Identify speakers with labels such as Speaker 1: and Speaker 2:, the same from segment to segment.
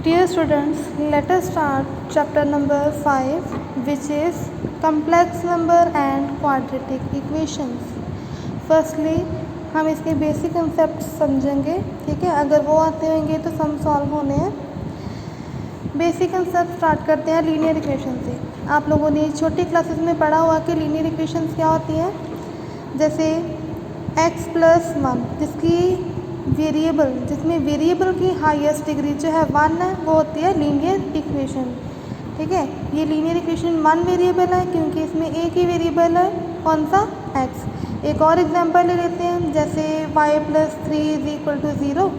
Speaker 1: Dear students, let us start chapter number 5, which is complex number and quadratic equations. Firstly, हम इसके basic concept समझेंगे, ठीक है। अगर वो आते होंगे तो सम सॉल्व होने हैं। बेसिक कंसेप्ट स्टार्ट करते हैं लीनियर इक्वेशन से। आप लोगों ने छोटी क्लासेस में पढ़ा हुआ कि लीनियर इक्वेशंस क्या होती हैं। जैसे x + 1 जिसमें वेरिएबल की हाईएस्ट डिग्री जो है 1 है, वो होती है लीनियर इक्वेशन, ठीक है। ये लीनियर इक्वेशन 1 वेरिएबल है क्योंकि इसमें एक ही वेरिएबल है, कौन सा, x। एक और एग्जांपल ले लेते हैं, जैसे y + 3 = 0,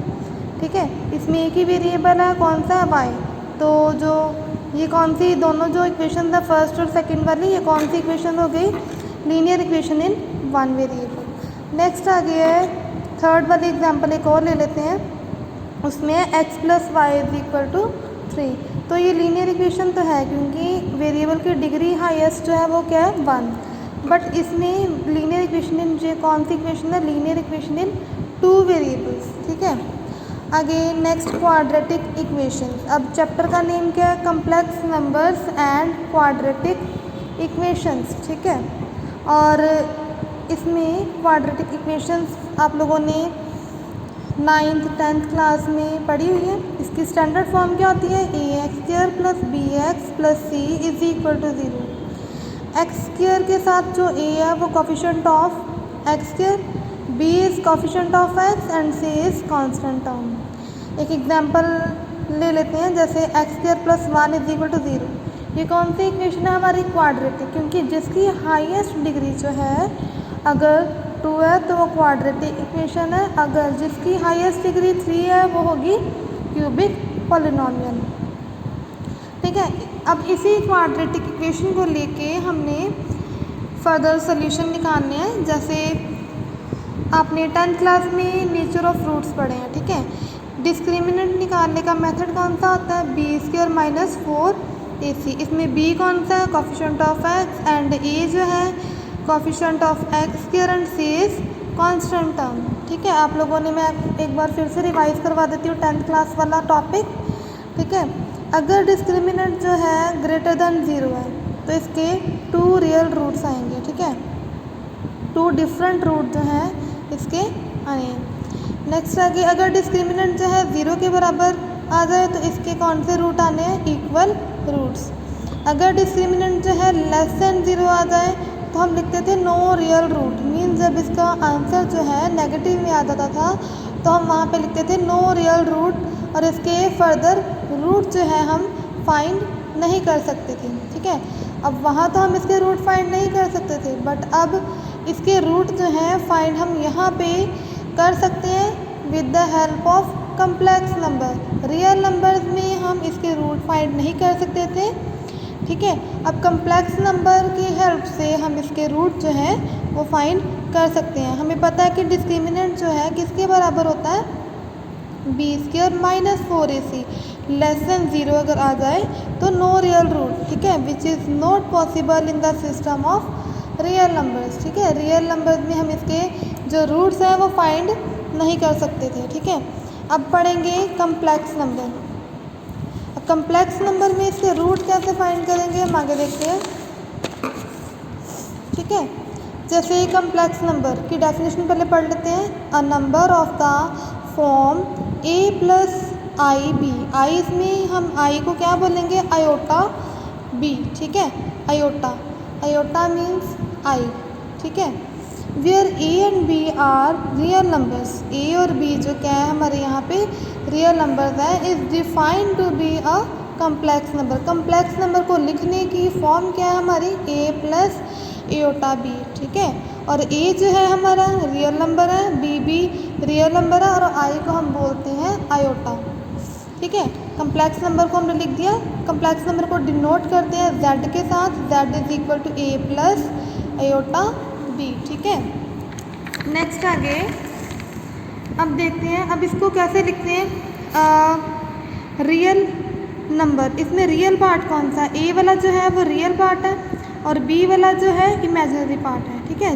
Speaker 1: ठीक है। इसमें एक ही वेरिएबल है, कौन सा, y। तो जो ये कौन सी दोनों जो इक्वेशन था फर्स्ट और सेकंड वाली, ये कौन सी इक्वेशन हो गई, linear equation in 1 variable. Next आ गया है थर्ड वाली एग्जांपल, एक और ले लेते हैं। उसमें x + y = 3। तो ये लीनियर इक्वेशन तो है क्योंकि वेरिएबल की डिग्री हाईएस्ट जो है वो क्या है, 1। बट इसमें लीनियर इक्वेशन इन जो कौन सी इक्वेशन है, लीनियर इक्वेशन इन 2 वेरिएबल्स, ठीक है। आगे नेक्स्ट क्वाड्रेटिक इक्वेशंस। अब चैप्टर का नेम क्या है, complex numbers and quadratic equations, ठीक है। और इसमें क्वाड्रेटिक इक्वेशंस आप लोगों ने 9th 10th क्लास में पढ़ी हुई है। इसकी स्टैंडर्ड फॉर्म क्या होती है, ax² + bx + c = 0। x² के साथ जो a है वो coefficient of x², b is coefficient of x and c is constant term. एक एग्जांपल ले लेते हैं, जैसे x² + 1 = 0। ये कौन सी इक्वेशन है हमारी, क्वाड्रेटिक, क्योंकि जिसकी हाईएस्ट डिग्री जो है अगर 2 है तो वो क्वाड्रेटिक इक्वेशन है। अगर जिसकी हाईएस्ट डिग्री 3 है वो होगी क्यूबिक पॉलिनोमियल, ठीक है। अब इसी क्वाड्रेटिक इक्वेशन को लेके हमने फर्दर सोल्यूशन निकालने हैं। जैसे आपने 10th क्लास में नेचर ऑफ फ्रूट्स पढ़े हैं, ठीक है। डिस्क्रिमिनेंट निकालने का मेथड कौन सा होता है, b² - 4ac। इसमें b कौन सा है, coefficient of x, and a जो है coefficient of x² and c is constant term, ठीक है। आप लोगों ने, मैं एक बार फिर से रिवाइज करवा देती हूँ 10th क्लास वाला टॉपिक, ठीक है। अगर डिस्क्रिमिनेंट जो है ग्रेटर देन 0 है तो इसके 2 रियल रूट्स आएंगे, ठीक है। 2 डिफरेंट रूट जो हैं इसके आए। नेक्स्ट आगे, अगर डिस्क्रिमिनेंट जो है 0 के बराबर आ जाए तो इसके कौन से रूट आने हैं, इक्वल रूट्स। अगर डिस्क्रिमिनेंट जो है लेस देन 0 आ जाए तो हम लिखते थे नो रियल रूट। मीन्स जब इसका आंसर जो है नेगेटिव में आ जाता था तो हम वहाँ पे लिखते थे नो रियल रूट, और इसके फर्दर रूट जो है हम फाइंड नहीं कर सकते थे, ठीक है। अब वहाँ तो हम इसके रूट फाइंड नहीं कर सकते थे, बट अब इसके रूट जो हैं फाइंड हम यहाँ पे कर सकते हैं with the help of complex number. Real numbers में हम इसके रूट फाइंड नहीं कर सकते थे, ठीक है। अब कम्प्लेक्स नंबर की हेल्प से हम इसके रूट जो है वो फाइंड कर सकते हैं। हमें पता है कि डिस्क्रिमिनेंट जो है किसके बराबर होता है, b² - 4ac। लेस देन 0 अगर आ जाए तो नो रियल रूट, ठीक है, which is not possible in the system of real numbers, ठीक है। रियल नंबर्स में हम इसके जो रूट्स हैं वो फाइंड नहीं कर सकते थे, ठीक है। अब पढ़ेंगे कम्प्लेक्स नंबर। कम्प्लेक्स नंबर में इसके रूट कैसे फाइंड करेंगे हम आगे देखते हैं, ठीक है। जैसे कम्प्लेक्स नंबर की डेफिनेशन पहले पढ़ लेते हैं। A number of the form a + ib। i इसमें हम i को क्या बोलेंगे, आयोटा b, ठीक है। आयोटा मीन्स i, ठीक है। Where a and b are real numbers. a और b जो क्या है हमारे यहाँ पे रियल नंबर्स है, is defined to be a complex number. Complex number को लिखने की फॉर्म क्या है हमारी, a + आयोटा b, ठीक है। और a जो है हमारा रियल नंबर है, b भी रियल नंबर है, और i को हम बोलते हैं आयोटा, ठीक है। कम्प्लेक्स नंबर को हमने लिख दिया। कम्प्लेक्स नंबर को डिनोट करते हैं z के साथ, z = a + आयोटा b, ठीक है। नेक्स्ट आगे अब देखते हैं, अब इसको कैसे लिखते हैं, रियल नंबर। इसमें रियल पार्ट कौन सा, a वाला जो है वो रियल पार्ट है और b वाला जो है इमेजिनरी पार्ट है, ठीक है।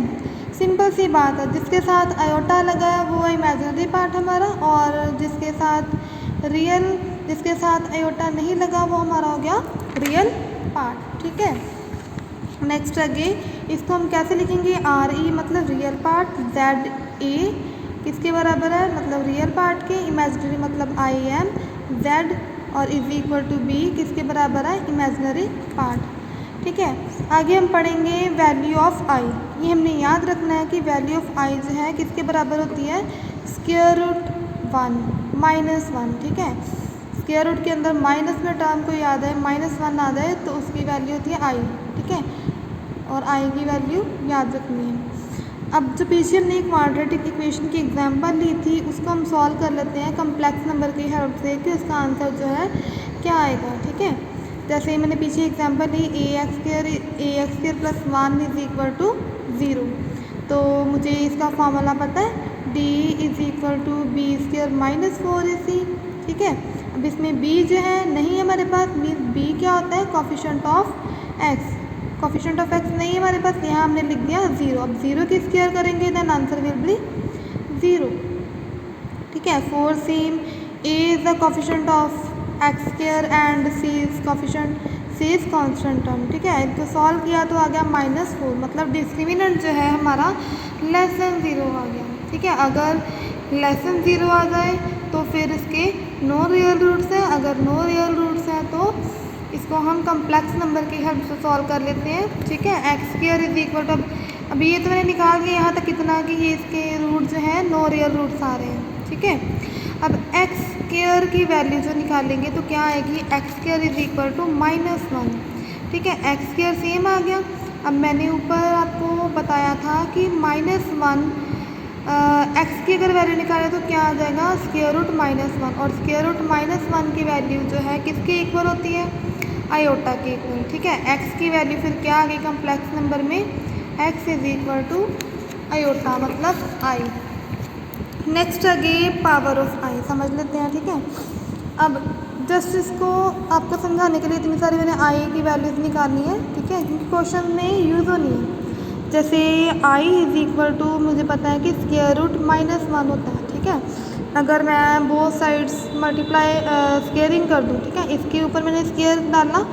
Speaker 1: सिंपल सी बात है, जिसके साथ आयोटा लगा है वो इमेजिनरी पार्ट हमारा, और जिसके साथ रियल जिसके साथ आयोटा नहीं लगा वो हमारा हो गया रियल पार्ट। ठीक है, नेक्स्ट आगे इसको हम कैसे लिखेंगे, आर ई मतलब रियल पार्ट, जेड ए किसके बराबर है मतलब रियल पार्ट के, इमेजिनरी मतलब आई एम, जेड और इज इक्वल टू बी किसके बराबर है इमेजिनरी पार्ट। ठीक है, आगे हम पढ़ेंगे वैल्यू ऑफ आई। ये हमने याद रखना है कि वैल्यू ऑफ आई जो है किसके बराबर होती है स्क्वायर रूट 1 -1। ठीक है, स्क्वायर रूट के अंदर माइनस में टर्म को याद है -1 आ जाए तो उसकी वैल्यू होती है आई। ठीक है, और आई की वैल्यू याद रखनी है। अब जो पीछे हमने एक क्वाड्रेटिक इक्वेशन की एग्जांपल ली थी उसको हम सॉल्व कर लेते हैं कम्प्लेक्स नंबर की हेल्प से कि उसका आंसर जो है क्या आएगा। ठीक है, जैसे मैंने पीछे एग्जांपल ली A X square plus 1 is equal to 0, तो मुझे इसका फॉर्मूला पता है D is equal to B square -4ac। ठीक है, अब इसमें बी जो है नहीं है हमारे पास, मीन्स बी क्या होता है coefficient of x, coefficient of x नहीं है हमारे पास, यहाँ हमने लिख दिया 0। अब 0 की स्क्वायर करेंगे देन आंसर विल बी 0। ठीक है, 4 same A is the coefficient of X square and C is coefficient, C is constant term. ठीक है, इनको सॉल्व किया तो आ गया -4, मतलब डिस्क्रिमिनेंट जो है हमारा लेस देन 0 आ गया। ठीक है, अगर लेस देन 0 आ जाए तो फिर इसके नो रियल रूट्स हैं, अगर नो रियल रूट्स हैं तो इसको हम कम्प्लेक्स नंबर की हेल्प से सॉल्व कर लेते हैं। ठीक है, X square is equal to, अब ये तो मैंने निकाल दिया यहाँ तक कितना कि ये इसके रूट जो है नो रियल रूट्स आ रहे हैं। ठीक है, अब एक्स स्क्वायर की वैल्यू जो निकालेंगे तो क्या आएगी X square is equal to -1। ठीक है, एक्स स्क्वायर सेम आ गया। अब मैंने ऊपर आपको बताया था कि -1 एक्स की अगर वैल्यू निकाले तो क्या आ जाएगा स्क्वायर रूट -1, और स्क्वायर रूट -1 की वैल्यू जो है किसके इक्वल होती है आयोटा के इक्वल। ठीक है, एक्स की वैल्यू फिर क्या आ गई कम्प्लेक्स नंबर में X is equal to iota मतलब आई। नेक्स्ट आगे पावर ऑफ आई समझ लेते हैं। ठीक है, अब जस्ट इसको आपको समझाने के लिए इतनी सारी मैंने आई की वैल्यूज निकालनी है। ठीक है, क्योंकि क्वेश्चन में यूज़ होनी है। जैसे आई इज इक्वल टू मुझे पता है कि स्क्वायर रूट -1 होता है। ठीक है, अगर मैं बोथ साइड्स मल्टीप्लाई स्क्वेयरिंग कर दूँ, ठीक है, इसके ऊपर मैंने स्क्वायर डाला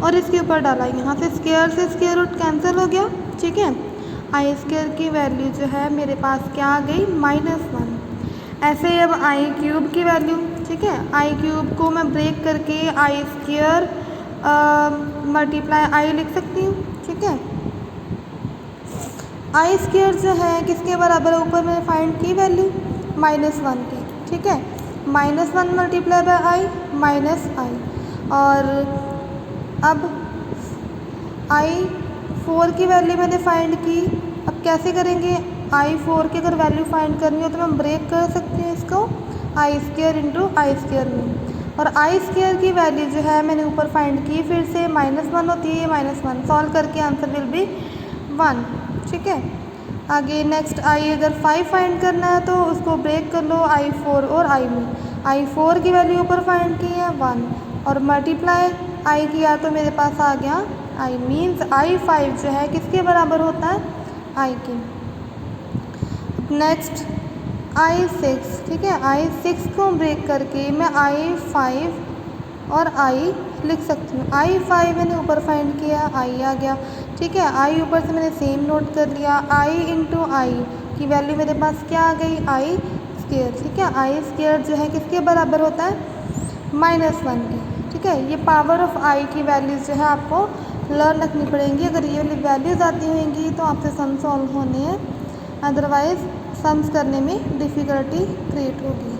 Speaker 1: और इसके ऊपर डाला, यहाँ से स्क्वायर रूट कैंसिल हो गया। ठीक है, आई स्क्वायर की वैल्यू जो है मेरे पास क्या आ गई -1। ऐसे ही अब आई क्यूब की वैल्यू, ठीक है, आई क्यूब को मैं ब्रेक करके आई स्क्वायर मल्टीप्लाई आई लिख सकती हूँ। ठीक है, आई स्क्वायर जो है किसके बराबर है ऊपर मैंने फाइंड की वैल्यू -1 की। ठीक है, -1 मल्टीप्लाई बाय आई -आई, और अब I4 की वैल्यू मैंने फाइंड की। अब कैसे करेंगे, I4 की अगर वैल्यू फाइंड करनी हो तो मैं ब्रेक कर सकती हूँ इसको आई स्क्वायर इंटू आई स्क्वायर में, और आई स्क्वायर की वैल्यू जो है मैंने ऊपर फाइंड की फिर से -1 होती है, -1 सॉल्व करके आंसर विल बी 1। ठीक है, आगे नेक्स्ट आई अगर 5 फाइंड करना है तो उसको ब्रेक कर लो I4 और आई में, I4 की वैल्यू ऊपर फाइंड की है 1 और मल्टीप्लाई आई किया तो मेरे पास आ गया आई, मीन्स I5 जो है किसके बराबर होता है आई के। नेक्स्ट I6, ठीक है, I6 को ब्रेक करके मैं I5 और आई लिख सकती हूँ। I5 मैंने ऊपर फाइंड किया आई आ गया। ठीक है, आई ऊपर से मैंने सेम नोट कर लिया, आई इंटू आई की वैल्यू मेरे पास क्या आ गई आई स्क्वायर। ठीक है, आई स्क्वायर जो है किसके बराबर होता है -1 की। ठीक है, ये पावर ऑफ आई की वैल्यूज़ जो है आपको लर्न रखनी पड़ेंगी। अगर ये वाली वैल्यूज़ आती होंगी तो आपसे सम सॉल्व होने हैं, अदरवाइज़ सम्स करने में डिफ़िकल्टी क्रिएट होगी।